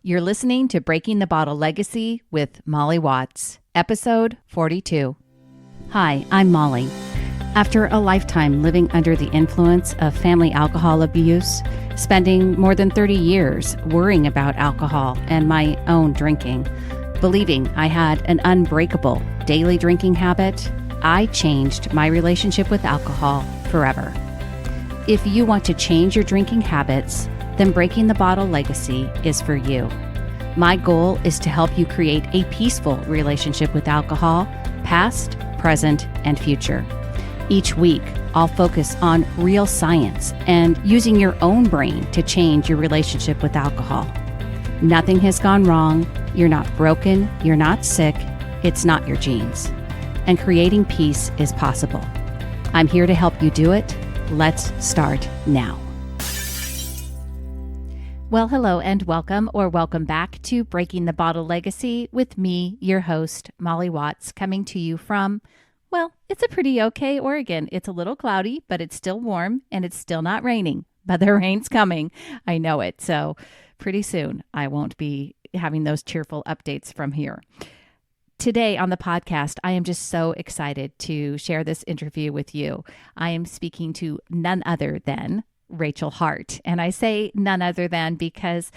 You're listening to Breaking the Bottle Legacy with Molly Watts, episode 42. Hi, I'm Molly. After a lifetime living under the influence of family alcohol abuse, spending more than 30 years worrying about alcohol and my own drinking, believing I had an unbreakable daily drinking habit, I changed my relationship with alcohol forever. If you want to change your drinking habits, then Breaking the Bottle Legacy is for you. My goal is to help you create a peaceful relationship with alcohol, past, present, and future. Each week, I'll focus on real science and using your own brain to change your relationship with alcohol. Nothing has gone wrong. You're not broken. You're not sick. It's not your genes. And creating peace is possible. I'm here to help you do it. Let's start now. Well, hello and welcome back to Breaking the Bottle Legacy with me, your host, Molly Watts, coming to you from, well, it's a pretty okay Oregon. It's a little cloudy, but it's still warm and it's still not raining, but the rain's coming. I know it. So pretty soon I won't be having those cheerful updates from here. Today on the podcast, I am just so excited to share this interview with you. I am speaking to none other than Rachel Hart. And I say none other than because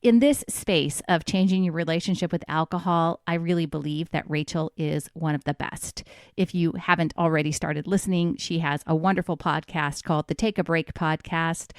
in this space of changing your relationship with alcohol, I really believe that Rachel is one of the best. If you haven't already started listening, she has a wonderful podcast called the Take a Break Podcast.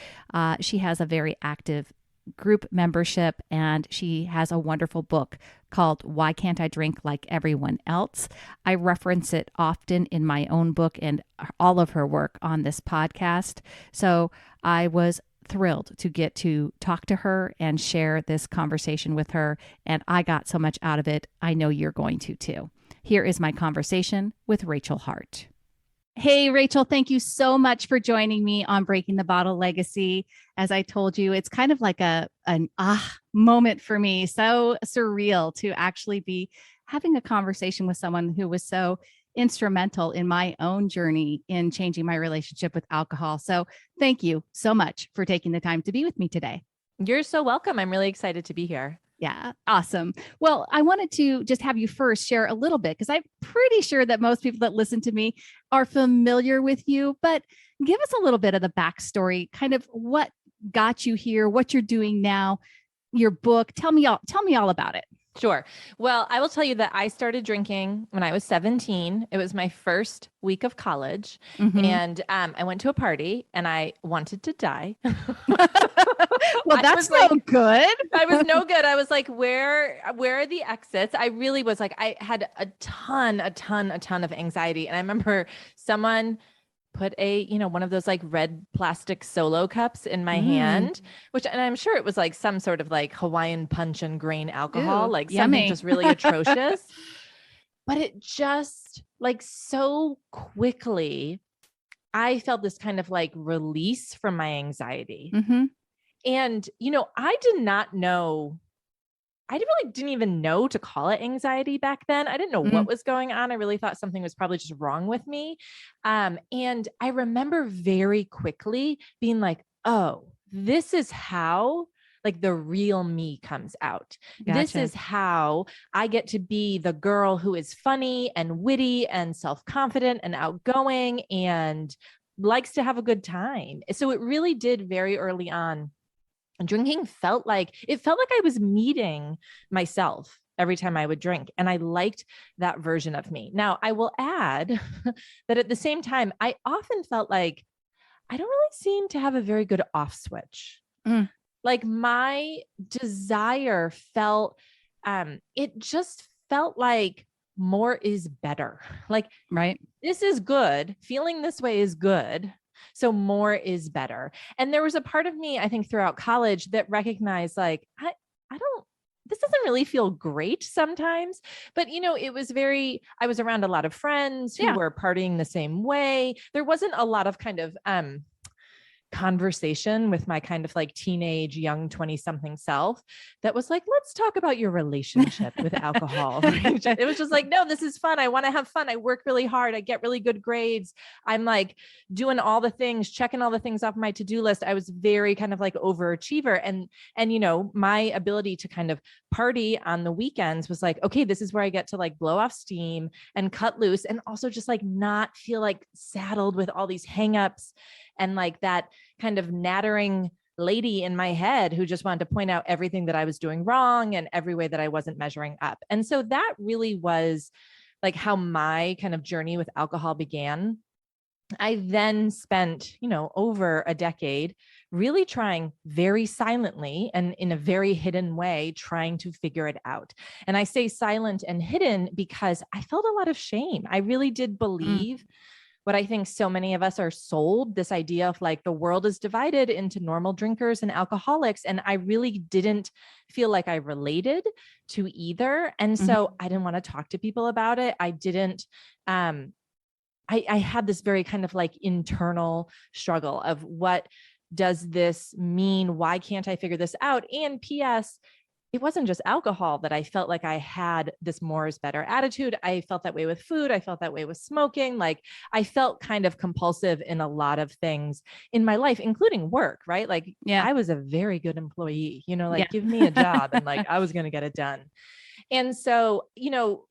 She has a very active group membership, and she has a wonderful book called Why Can't I Drink Like Everyone Else? I reference it often in my own book and all of her work on this podcast. So I was thrilled to get to talk to her and share this conversation with her, and I got so much out of it. I know you're going to too. Here is my conversation with Rachel Hart. Hey, Rachel, thank you so much for joining me on Breaking the Bottle Legacy. As I told you, it's kind of like an moment for me. So surreal to actually be having a conversation with someone who was so instrumental in my own journey in changing my relationship with alcohol. So thank you so much for taking the time to be with me today. You're so welcome. I'm really excited to be here. Yeah, awesome. Well, I wanted to just have you first share a little bit because I'm pretty sure that most people that listen to me are familiar with you, but give us a little bit of the backstory, kind of what got you here, what you're doing now, your book. Tell me all about it. Sure. Well, I will tell you that I started drinking when I was 17. It was my first week of college. Mm-hmm. And I went to a party and I wanted to die. Well, that's no good. I was no good. I was like, where are the exits? I really was like, I had a ton of anxiety. And I remember someone put one of those like red plastic Solo cups in my hand, and I'm sure it was like some sort of like Hawaiian punch and grain alcohol, like yummy. something just really atrocious. But it just like so quickly, I felt this kind of like release from my anxiety. Mm-hmm. And, I really didn't even know to call it anxiety back then. I didn't know what was going on. I really thought something was probably just wrong with me. And I remember very quickly being like, oh, this is how like the real me comes out. Gotcha. This is how I get to be the girl who is funny and witty and self-confident and outgoing and likes to have a good time. So it really did very early on. Drinking felt like I was meeting myself every time I would drink. And I liked that version of me. Now, I will add that at the same time, I often felt like I don't really seem to have a very good off switch. Like my desire felt, it just felt like more is better. Like, right. This is good. Feeling this way is good. So more is better. And there was a part of me, I think throughout college that recognized like, this doesn't really feel great sometimes, but I was around a lot of friends who were partying the same way. There wasn't a lot of kind of, conversation with my kind of like teenage, young 20 something self that was like, let's talk about your relationship with alcohol. Right? It was just like, no, this is fun. I want to have fun. I work really hard. I get really good grades. I'm like doing all the things, checking all the things off my to-do list. I was very kind of like overachiever. And, you know, my ability to kind of party on the weekends was like, okay, this is where I get to like blow off steam and cut loose, and also just like not feel like saddled with all these hangups and like that kind of nattering lady in my head who just wanted to point out everything that I was doing wrong and every way that I wasn't measuring up. And so that really was like how my kind of journey with alcohol began. I then spent, you know, over a decade really trying very silently and in a very hidden way, trying to figure it out. And I say silent and hidden because I felt a lot of shame. I really did believe what I think so many of us are sold, this idea of like the world is divided into normal drinkers and alcoholics. And I really didn't feel like I related to either. And so I didn't want to talk to people about it. I didn't, I had this very kind of like internal struggle of what does this mean? Why can't I figure this out? And P.S., it wasn't just alcohol that I felt like I had this more is better attitude. I felt that way with food. I felt that way with smoking. Like I felt kind of compulsive in a lot of things in my life, including work, right? Like I was a very good employee, you know, like give me a job and like I was going to get it done. And so, you know,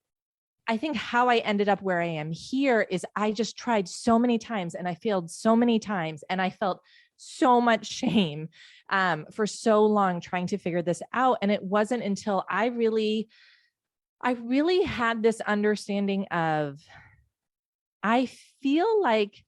I think how I ended up where I am here is I just tried so many times and I failed so many times and I felt so much shame for so long trying to figure this out. And it wasn't until I really had this understanding of, I feel like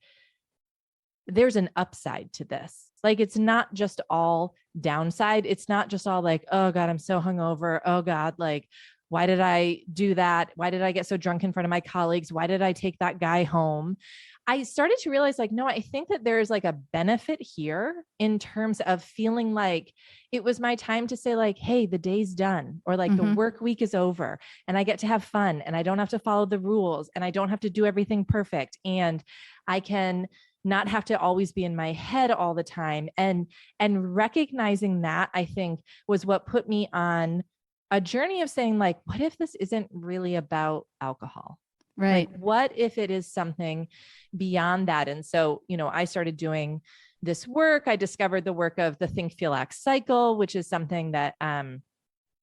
there's an upside to this. Like, it's not just all downside. It's not just all like, oh God, I'm so hungover. Oh God, like, why did I do that? Why did I get so drunk in front of my colleagues? Why did I take that guy home? I started to realize like, no, I think that there's like a benefit here in terms of feeling like it was my time to say like, hey, the day's done, or like the work week is over and I get to have fun and I don't have to follow the rules and I don't have to do everything perfect. And I can not have to always be in my head all the time. And recognizing that, I think, was what put me on a journey of saying like, what if this isn't really about alcohol? Right. Like, what if it is something beyond that? And so, you know, I started doing this work. I discovered the work of the Think, Feel, Act cycle, which is something that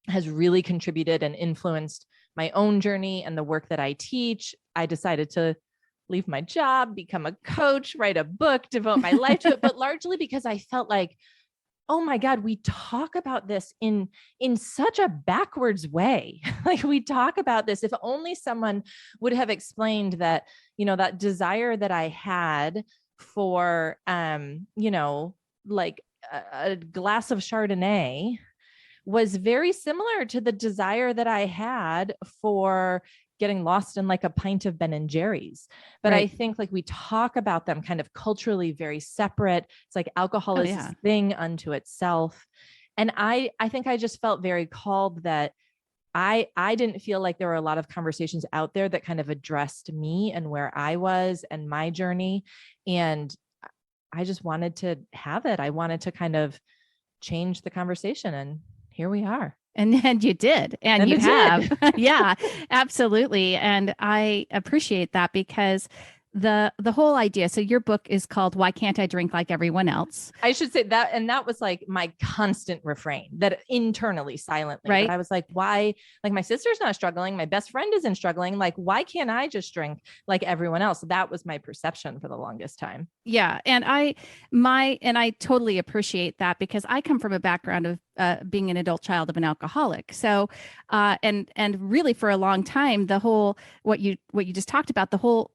has really contributed and influenced my own journey and the work that I teach. I decided to leave my job, become a coach, write a book, devote my life to it, but largely because I felt like, oh my God, we talk about this in such a backwards way. Like, we talk about this, if only someone would have explained that, you know, that desire that I had for, you know, like a glass of Chardonnay was very similar to the desire that I had for getting lost in like a pint of Ben and Jerry's. But I think like we talk about them kind of culturally very separate. It's like alcohol is this thing unto itself. And I think I just felt very called that I didn't feel like there were a lot of conversations out there that kind of addressed me and where I was and my journey. And I just wanted to have it. I wanted to kind of change the conversation, and here we are. And you did, and you have. Yeah, absolutely. And I appreciate that, because the whole idea. So your book is called Why Can't I Drink Like Everyone Else? I should say that. And that was like my constant refrain, that internally, silently, right? I was like, why, like my sister's not struggling. My best friend isn't struggling. Like, why can't I just drink like everyone else? That was my perception for the longest time. Yeah. And I totally appreciate that, because I come from a background of being an adult child of an alcoholic. So, and really for a long time, the whole, what you just talked about, the whole,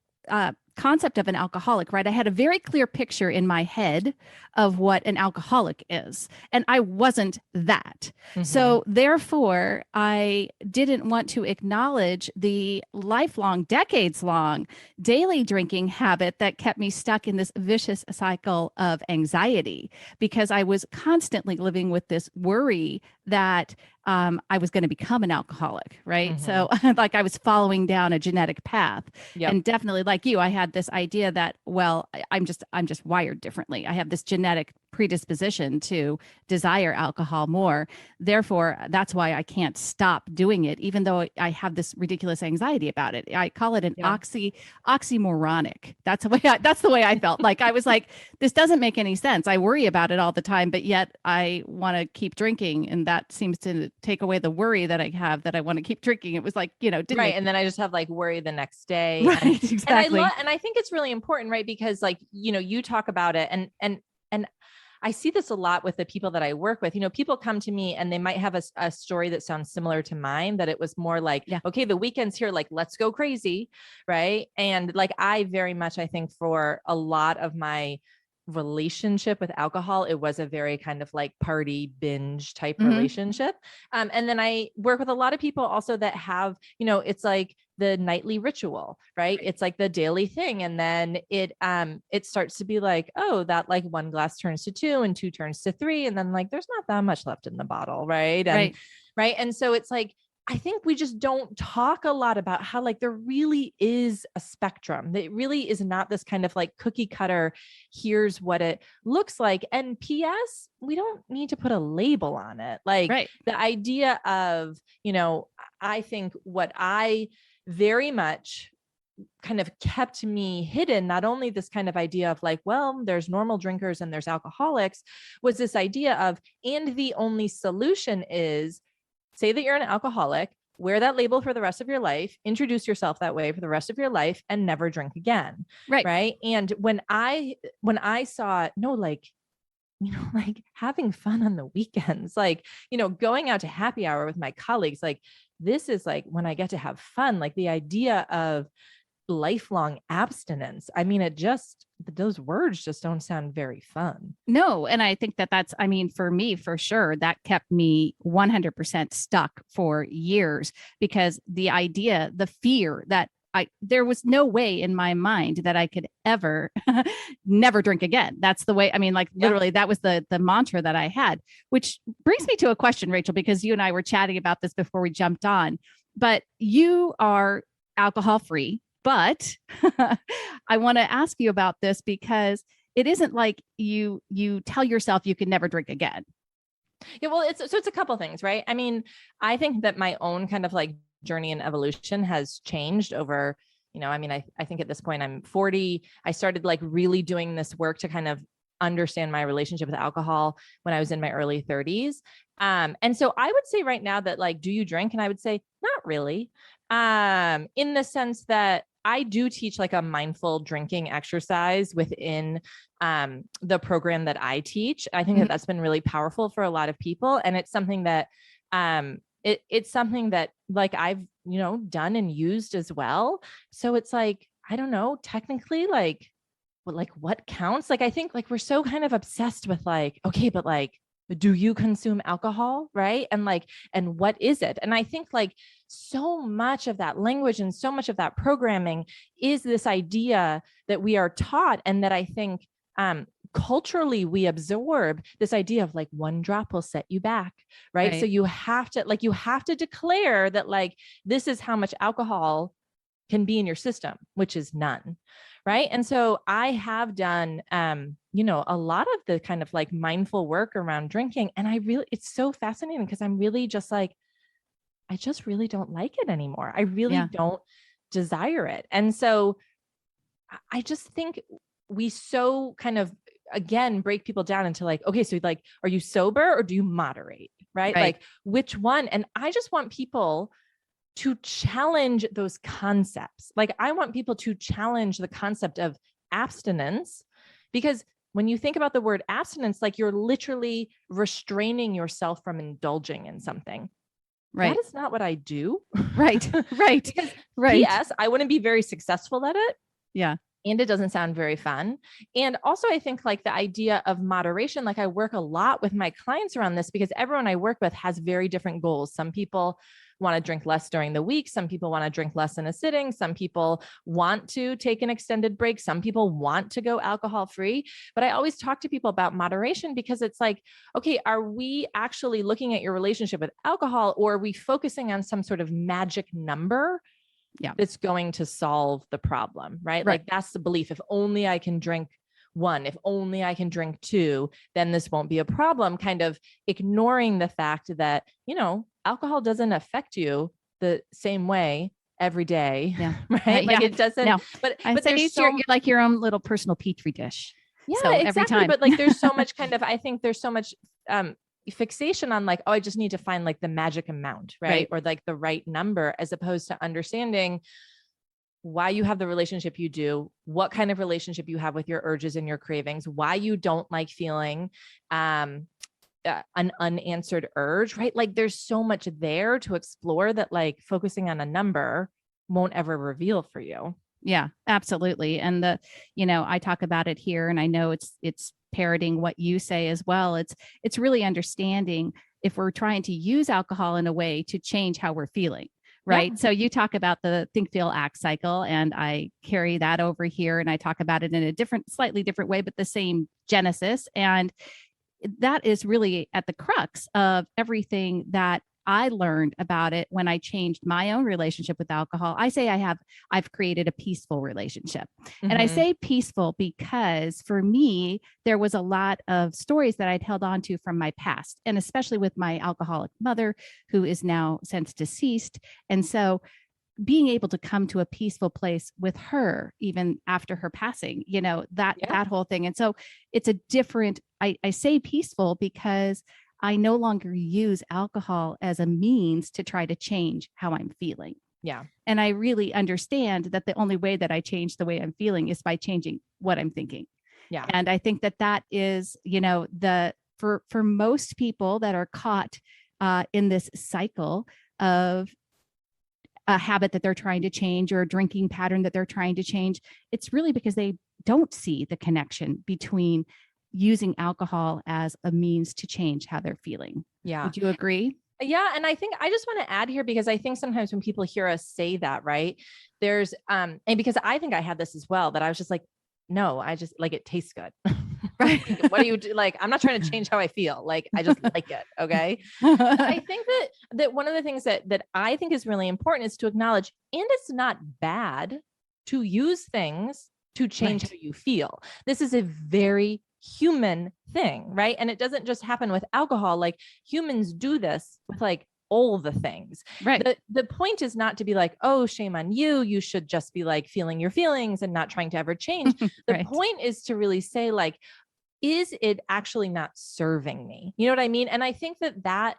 concept of an alcoholic, right? I had a very clear picture in my head of what an alcoholic is, and I wasn't that. So therefore, I didn't want to acknowledge the lifelong, decades-long daily drinking habit that kept me stuck in this vicious cycle of anxiety, because I was constantly living with this worry that I was going to become an alcoholic, right? Mm-hmm. So like I was following down a genetic path. Yep. And definitely like you, I had this idea that, well, I'm just wired differently. I have this genetic predisposition to desire alcohol more. Therefore, that's why I can't stop doing it, even though I have this ridiculous anxiety about it. I call it an Yeah. oxymoronic. That's the way I felt. Like I was like, this doesn't make any sense. I worry about it all the time, but yet I want to keep drinking. And that seems to take away the worry that I have that I want to keep drinking. It was like, didn't Right. make And then I just have like worry the next day. right. And I Exactly. love, and I think it's really important, right? Because like, you talk about it and I see this a lot with the people that I work with. People come to me and they might have a story that sounds similar to mine, that it was more like, Yeah. okay, the weekend's here, like, let's go crazy. Right. And like, I very much, I think for a lot of my relationship with alcohol, it was a very kind of like party binge type Mm-hmm. relationship. And then I work with a lot of people also that have, it's like the nightly ritual, right? Right. It's like the daily thing. And then it starts to be like, oh, that like one glass turns to two and two turns to three. And then like, there's not that much left in the bottle. Right. And Right. right. And so it's like, I think we just don't talk a lot about how like there really is a spectrum. That really is not this kind of like cookie cutter, here's what it looks like. And PS, we don't need to put a label on it. Like Right. the idea of, I think what I very much kind of kept me hidden, not only this kind of idea of like, well, there's normal drinkers and there's alcoholics, was this idea of, and the only solution is say that you're an alcoholic, wear that label for the rest of your life, introduce yourself that way for the rest of your life, and never drink again. Right. Right. And when I saw, no, like, like having fun on the weekends, like, going out to happy hour with my colleagues, like, this is like when I get to have fun, like the idea of lifelong abstinence. I mean, those words just don't sound very fun. No, and I think I mean, for me, for sure, that kept me 100% stuck for years because the fear that there was no way in my mind that I could ever never drink again. That's the way. I mean, like literally, that was the mantra that I had, which brings me to a question, Rachel, because you and I were chatting about this before we jumped on, but you are alcohol free. But I want to ask you about this because it isn't like you tell yourself you can never drink again. Yeah, well, it's a couple things, right? I mean, I think that my own kind of like journey and evolution has changed over, I mean, I think at this point I'm 40. I started like really doing this work to kind of understand my relationship with alcohol when I was in my early 30s. And so I would say right now that like, do you drink? And I would say, not really. In the sense that I do teach like a mindful drinking exercise within the program that I teach. I think that Mhm. that's been really powerful for a lot of people. And it's something that it's something that like I've, done and used as well. So it's like, I don't know, technically what counts? Like, I think like we're so kind of obsessed with like, okay, but like, do you consume alcohol? Right. And like, and what is it? And I think like so much of that language and so much of that programming is this idea that we are taught. And that I think culturally we absorb this idea of like one drop will set you back. Right. So Right. you have to declare that like, this is how much alcohol can be in your system, which is none. Right. And so I have done, a lot of the kind of like mindful work around drinking. And it's so fascinating because I'm really just like, I just really don't like it anymore. I really Yeah. don't desire it. And so I just think we so kind of, again, break people down into like, okay, so like, are you sober or do you moderate? Right. Right. Like which one? And I just want people to challenge those concepts. Like I want people to challenge the concept of abstinence, because when you think about the word abstinence, like you're literally restraining yourself from indulging in something. That Right. is not what I do. Right. Right. Because Right. PS, I wouldn't be very successful at it. Yeah. and it doesn't sound very fun. And also, I think like the idea of moderation, like I work a lot with my clients around this because everyone I work with has very different goals. Some people want to drink less during the week. Some people want to drink less in a sitting. Some people want to take an extended break. Some people want to go alcohol free. But I always talk to people about moderation because it's like, okay, are we actually looking at your relationship with alcohol, or are we focusing on some sort of magic number that's going to solve the problem, right? Like that's the belief. If only I can drink one, if only I can drink two, then this won't be a problem. Kind of ignoring the fact that, you know, alcohol doesn't affect you the same way every day. Yeah. Right. Like it doesn't, no. but there's you're like your own little personal petri dish. Yeah, so exactly. Every time. But like, there's so much kind of, I think there's so much, fixation on like, oh, I just need to find like the magic amount, right? Or like the right number, as opposed to understanding why you have the relationship you do, what kind of relationship you have with your urges and your cravings, why you don't like feeling an unanswered urge, right? Like there's so much there to explore that like focusing on a number won't ever reveal for you. Yeah, absolutely. And I talk about it here, and I know it's parroting what you say as well. It's really understanding if we're trying to use alcohol in a way to change how we're feeling. Right. Yeah. So you talk about the think, feel, act cycle, and I carry that over here, and I talk about it in a slightly different way, but the same genesis. And that is really at the crux of everything that I learned about it when I changed my own relationship with alcohol. I say I've created a peaceful relationship. Mm-hmm. And I say peaceful because for me, there was a lot of stories that I'd held on to from my past, and especially with my alcoholic mother, who is now since deceased. And so being able to come to a peaceful place with her, even after her passing, that whole thing. And so it's a different, I say peaceful because I no longer use alcohol as a means to try to change how I'm feeling. Yeah. And I really understand that the only way that I change the way I'm feeling is by changing what I'm thinking. Yeah. And I think that is, for most people that are caught in this cycle of a habit that they're trying to change or a drinking pattern that they're trying to change, it's really because they don't see the connection between using alcohol as a means to change how they're feeling. Yeah. Would you agree? Yeah. And I think I just want to add here, because I think sometimes when people hear us say that, right, there's, and because I think I had this as well, that I was just like, no, I just like, it tastes good. Right. What do you do? Like, I'm not trying to change how I feel. Like, I just like it. Okay. I think that one of the things that I think is really important is to acknowledge, and it's not bad to use things to change how you feel. This is a very human thing, right? And it doesn't just happen with alcohol. Like humans do this with like all the things. Right. The point is not to be like, oh, shame on you. You should just be like feeling your feelings and not trying to ever change. The point is to really say like, is it actually not serving me? You know what I mean? And I think that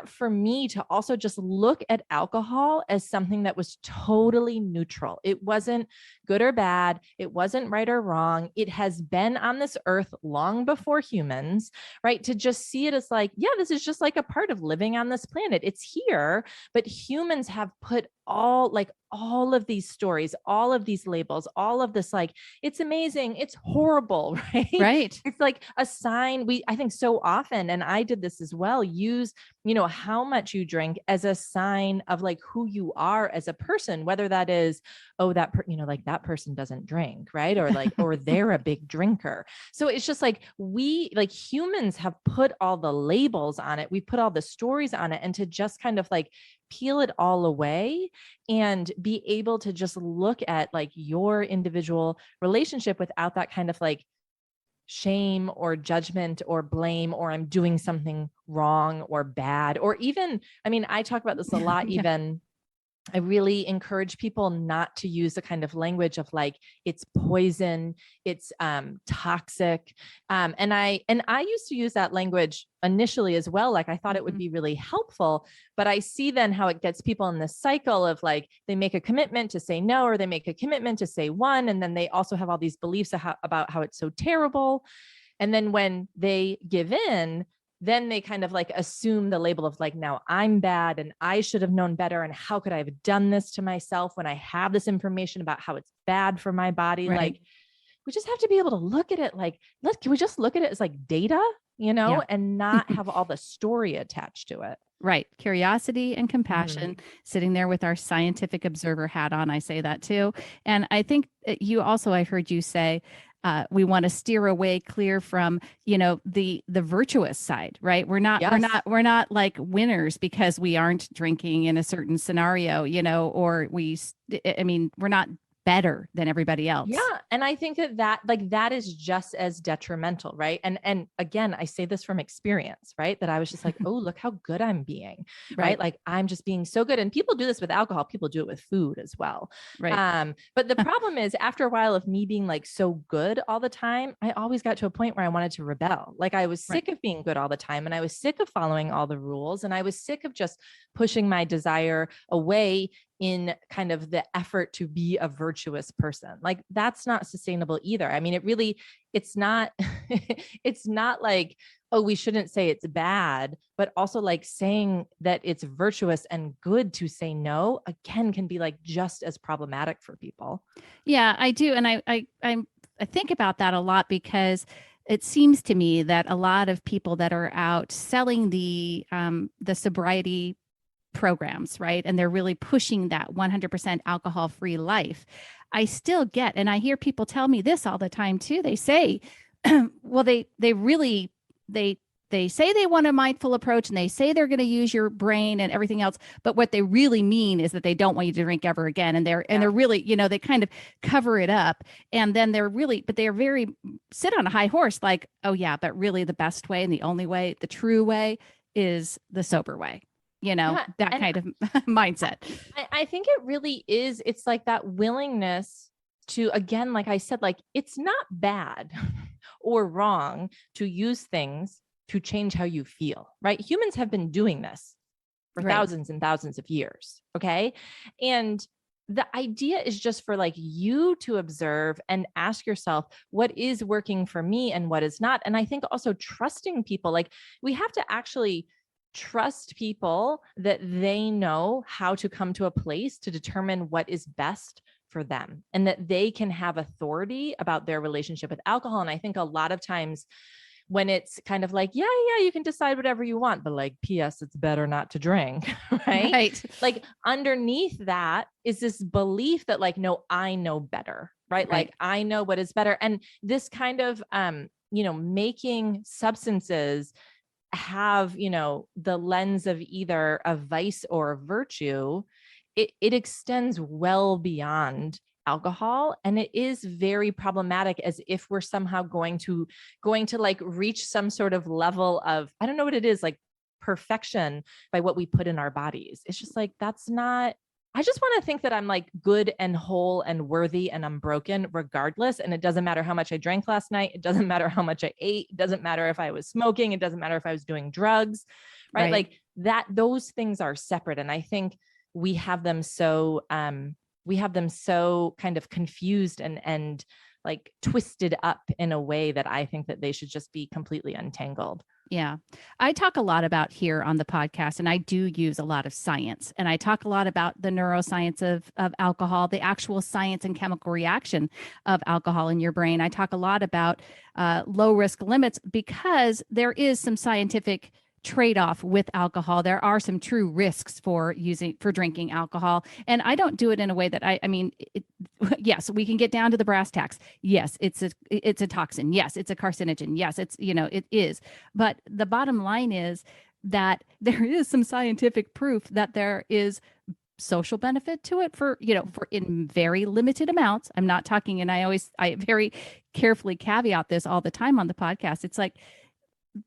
for me to also just look at alcohol as something that was totally neutral. It wasn't good or bad. It wasn't right or wrong. It has been on this earth long before humans, right? To just see it as like, yeah, this is just like a part of living on this planet. It's here, but humans have put all of these stories, all of these labels, all of this, like, it's amazing, it's horrible, right? Right. It's like a sign. I think so often, and I did this as well, use, how much you drink as a sign of like who you are as a person, whether that is, oh, that, like that person doesn't drink, right? Or like, or they're a big drinker. So it's just like, we, like humans have put all the labels on it. We put all the stories on it, and to just kind of like peel it all away and be able to just look at like your individual relationship without that kind of like shame or judgment or blame, or I'm doing something wrong or bad, or even, I mean, I talk about this a lot, even I really encourage people not to use the kind of language of like, it's poison, it's toxic. And I used to use that language initially as well. Like I thought it would be really helpful, but I see then how it gets people in this cycle of like, they make a commitment to say no, or they make a commitment to say one. And then they also have all these beliefs about how it's so terrible. And then when they give in, then they kind of like assume the label of like, now I'm bad and I should have known better. And how could I have done this to myself when I have this information about how it's bad for my body? Right. Like, we just have to be able to look at it like, can we just look at it as like data, Yeah. and not have all the story attached to it? Right. Curiosity and compassion, sitting there with our scientific observer hat on. I say that too. And I think you also, I heard you say, we want to steer away clear from, the virtuous side, right? Yes. We're not like winners because we aren't drinking in a certain scenario, or we're not better than everybody Yeah. else. And I think that is just as detrimental. Right. And again, I say this from experience, right? That I was just like, oh, look how good I'm being. Right. Right. Like I'm just being so good. And people do this with alcohol. People do it with food as well. Right. But the problem is after a while of me being like so good all the time, I always got to a point where I wanted to rebel. Like I was Right. sick of being good all the time. And I was sick of following all the rules. And I was sick of just pushing my desire away in kind of the effort to be a virtuous person. Like that's not sustainable either. I mean, it's not, it's not like, oh, we shouldn't say it's bad, but also like saying that it's virtuous and good to say no again can be like just as problematic for people. Yeah, I do. And I think about that a lot because it seems to me that a lot of people that are out selling the sobriety programs, right? And they're really pushing that 100% alcohol free life. I still get, and I hear people tell me this all the time too. They say, well, they really, they say they want a mindful approach and they say they're going to use your brain and everything else, but what they really mean is that they don't want you to drink ever again. And they're really, they kind of cover it up. And then they're very sit on a high horse, like, oh yeah, but really the best way and the only way, the true way is the sober way. Yeah, That kind of mindset. I think it really is. It's like that willingness to, again, like I said, like it's not bad or wrong to use things to change how you feel, right? Humans have been doing this for Right. thousands and thousands of years. Okay. And the idea is just for like you to observe and ask yourself what is working for me and what is not. And I think also trusting people, like we have to actually trust people that they know how to come to a place to determine what is best for them and that they can have authority about their relationship with alcohol. And I think a lot of times when it's kind of like, yeah, you can decide whatever you want, but like, P.S., it's better not to drink, right? Right. Like underneath that is this belief that like, no, I know better, right? Right. Like I know what is better. And this kind of, making substances have, the lens of either a vice or a virtue, it extends well beyond alcohol. And it is very problematic as if we're somehow going to like reach some sort of level of, I don't know what it is, like perfection by what we put in our bodies. It's just like, that's not, I just want to think that I'm like good and whole and worthy and unbroken regardless. And it doesn't matter how much I drank last night. It doesn't matter how much I ate. It doesn't matter if I was smoking. It doesn't matter if I was doing drugs, right? Like that, those things are separate. And I think we have them so kind of confused and like twisted up in a way that I think that they should just be completely untangled. Yeah. I talk a lot about here on the podcast, and I do use a lot of science. And I talk a lot about the neuroscience of alcohol, the actual science and chemical reaction of alcohol in your brain. I talk a lot about low risk limits because there is some scientific trade-off with alcohol. There are some true risks for drinking alcohol. And I don't do it in a way that yes, we can get down to the brass tacks. Yes, it's a toxin. Yes, it's a carcinogen. Yes, it is. But the bottom line is that there is some scientific proof that there is social benefit to it for in very limited amounts. I'm not talking, and I very carefully caveat this all the time on the podcast. It's like,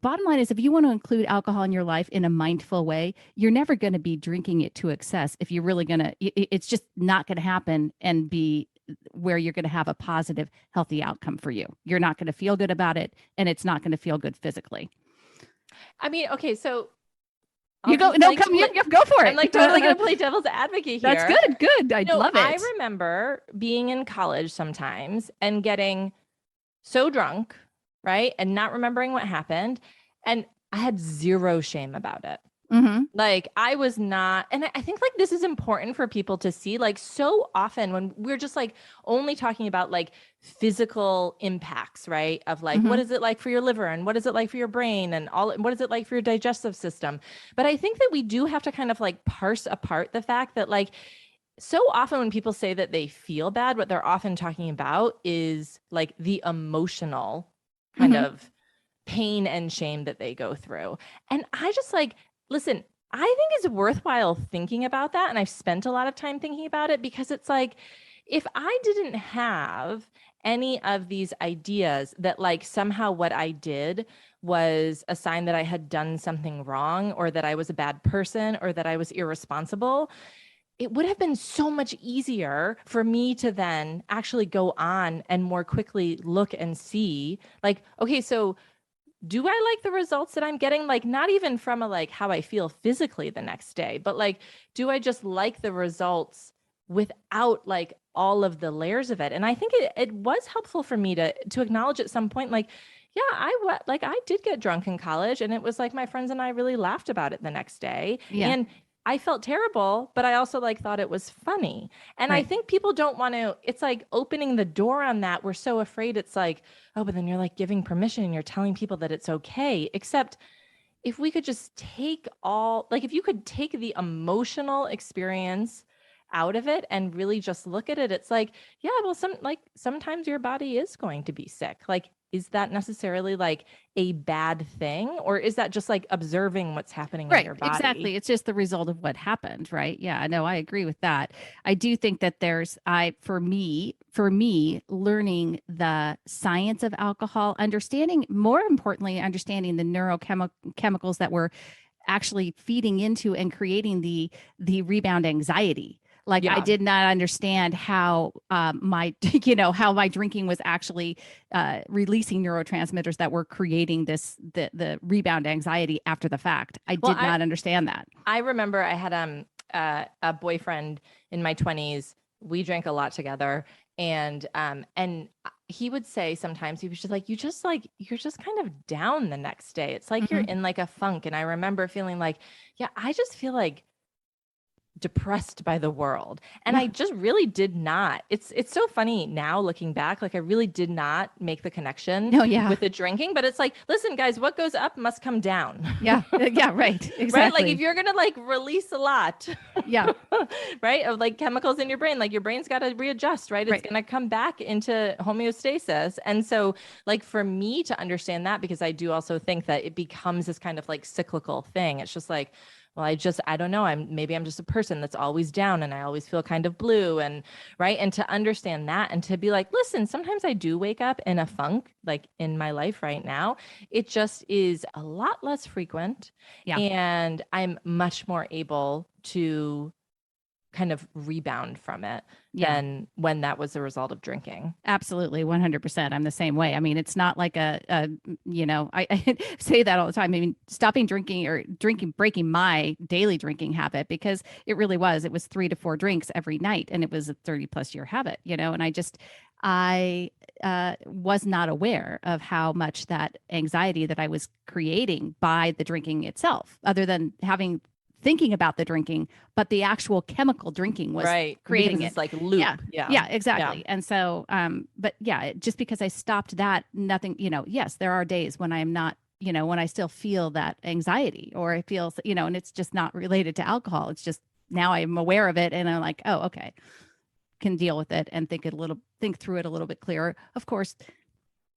bottom line is, if you want to include alcohol in your life in a mindful way, you're never going to be drinking it to excess. If you're really going to, it's just not going to happen and be where you're going to have a positive, healthy outcome for you. You're not going to feel good about it, and it's not going to feel good physically. I mean, okay, so you go, no, come, you go for it. I'm like totally going to play devil's advocate here. That's good. I love it. I remember being in college sometimes and getting so drunk, right? And not remembering what happened. And I had zero shame about it. Mm-hmm. Like I was not, and I think like this is important for people to see. Like so often when we're just like only talking about like physical impacts, right? Of like Mm-hmm. what is it like for your liver and what is it like for your brain and all what is it like for your digestive system? But I think that we do have to kind of like parse apart the fact that like so often when people say that they feel bad, what they're often talking about is like the emotional kind Mm-hmm. of pain and shame that they go through. And I just like, listen, I think it's worthwhile thinking about that. And I've spent a lot of time thinking about it because it's like, if I didn't have any of these ideas that like somehow what I did was a sign that I had done something wrong or that I was a bad person or that I was irresponsible, it would have been so much easier for me to then actually go on and more quickly look and see like, okay, so do I like the results that I'm getting? Like, not even from a like how I feel physically the next day, but like, do I just like the results without like all of the layers of it? And I think it was helpful for me to acknowledge at some point, like, yeah, like I did get drunk in college, and it was like my friends and I really laughed about it the next day, Yeah. and I felt terrible, but I also like thought it was funny. And I Right. think people don't want to, it's like opening the door on that. We're so afraid it's like, oh, but then you're like giving permission and you're telling people that it's okay. Except if we could just take all, like, if you could take the emotional experience out of it and really just look at it, it's like, yeah, well, sometimes your body is going to be sick. Like, is that necessarily like a bad thing? Or is that just like observing what's happening in Right, your body? exactly. It's just the result of what happened, right? Yeah, I know. I agree with that. I do think that there's I for me learning the science of alcohol, understanding more importantly understanding the neurochemicals that were actually feeding into and creating the rebound anxiety. Like I Yeah. did not understand how my how my drinking was actually releasing neurotransmitters that were creating the rebound anxiety after the fact. I Well, did not understand that. I remember I had a boyfriend in my 20s. We drank a lot together, and he would say sometimes he was just like you're just kind of down the next day. It's like you're Mm-hmm. in like a funk. And I remember feeling like, yeah, I just feel like depressed by the world. And Yeah. I just really did not. It's so funny now looking back, like I really did not make the connection No. Yeah. with the drinking, but it's like, listen guys, what goes up must come down. Yeah. Yeah. Right. Right? Like if Exactly. you're going to like release a lot, Yeah. right, of like chemicals in your brain, like your brain's got to readjust, right? It's Right. going to come back into homeostasis. And so like for me to understand that, because I do also think that it becomes this kind of like cyclical thing. It's just like, well, I don't know, I'm just a person that's always down and I always feel kind of blue, and right, and to understand that and to be like, listen, sometimes I do wake up in a funk, like in my life right now. It just is a lot less frequent, Yeah. and I'm much more able to kind of rebound from it Yeah. than when that was a result of drinking. Absolutely, 100%. I'm the same way. I mean, it's not like I say that all the time. I mean, stopping drinking or drinking, breaking my daily drinking habit, because it was 3 to 4 drinks every night, and it was a 30 plus year habit, and I was not aware of how much that anxiety that I was creating by the drinking itself, other than thinking about the drinking, but the actual chemical drinking was Right. It becomes creating this it. like Yeah. loop. Yeah. Yeah, Yeah. exactly. And so, but yeah, just because I stopped that, nothing, yes, there are days when I am not, when I still feel that anxiety, or I feel, and it's just not related to alcohol. It's just now I'm aware of it and I'm like, oh, okay, can deal with it and think through it a little bit clearer. Of course,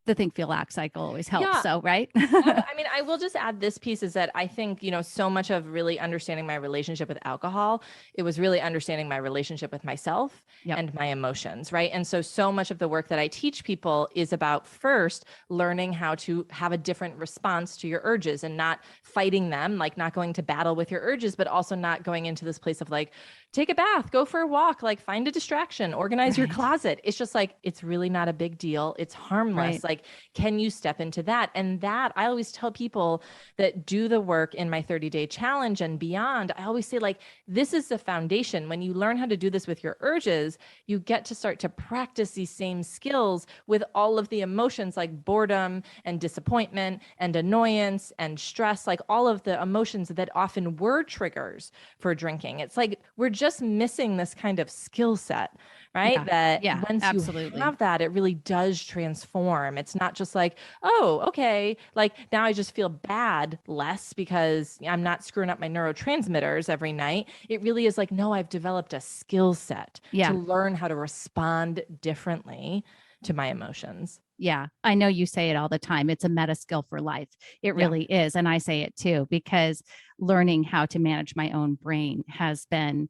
the think, feel, act cycle always helps. Yeah. So, right. I mean, I will just add this piece is that I think, so much of really understanding my relationship with alcohol, it was really understanding my relationship with myself Yep. and my emotions, right? And so much of the work that I teach people is about first learning how to have a different response to your urges and not fighting them, like not going to battle with your urges, but also not going into this place of like, take a bath, go for a walk, like find a distraction, organize your Right. closet. It's just like, it's really not a big deal. It's harmless. Right. Like, can you step into that? And that I always tell people that do the work in my 30-day challenge and beyond. I always say, like, this is the foundation. When you learn how to do this with your urges, you get to start to practice these same skills with all of the emotions like boredom and disappointment and annoyance and stress, like all of the emotions that often were triggers for drinking. It's like we're just missing this kind of skill set, right? That once absolutely. you have that, it really does transform. It's not just like, oh, okay, like now I just feel bad less because I'm not screwing up my neurotransmitters every night. It really is like, no, I've developed a skill set to learn how to respond differently to my emotions. Yeah, I know you say it all the time. It's a meta skill for life. It really is. And I say it too, because learning how to manage my own brain has been,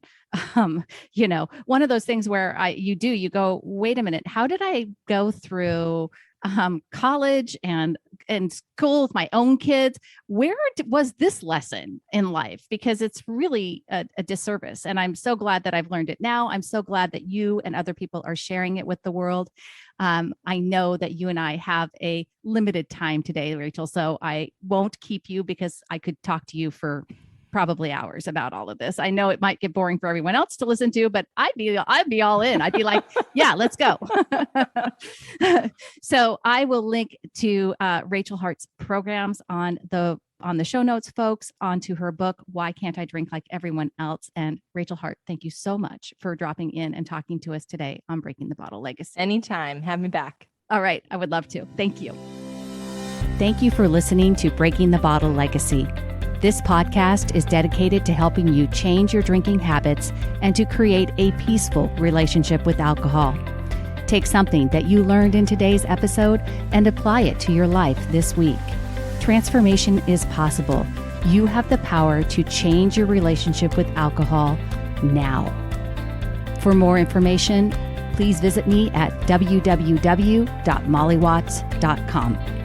one of those things where you go, wait a minute, how did I go through college and school with my own kids? Where was this lesson in life? Because it's really a disservice. And I'm so glad that I've learned it now. I'm so glad that you and other people are sharing it with the world. I know that you and I have a limited time today, Rachel, so I won't keep you because I could talk to you for probably hours about all of this. I know it might get boring for everyone else to listen to, but I'd be all in. I'd be like, yeah, let's go. So I will link to Rachel Hart's programs on the show notes, folks, onto her book, Why Can't I Drink Like Everyone Else? And Rachel Hart, thank you so much for dropping in and talking to us today on Breaking the Bottle Legacy. Anytime. Have me back. All right. I would love to. Thank you. Thank you for listening to Breaking the Bottle Legacy. This podcast is dedicated to helping you change your drinking habits and to create a peaceful relationship with alcohol. Take something that you learned in today's episode and apply it to your life this week. Transformation is possible. You have the power to change your relationship with alcohol now. For more information, please visit me at www.mollywatts.com.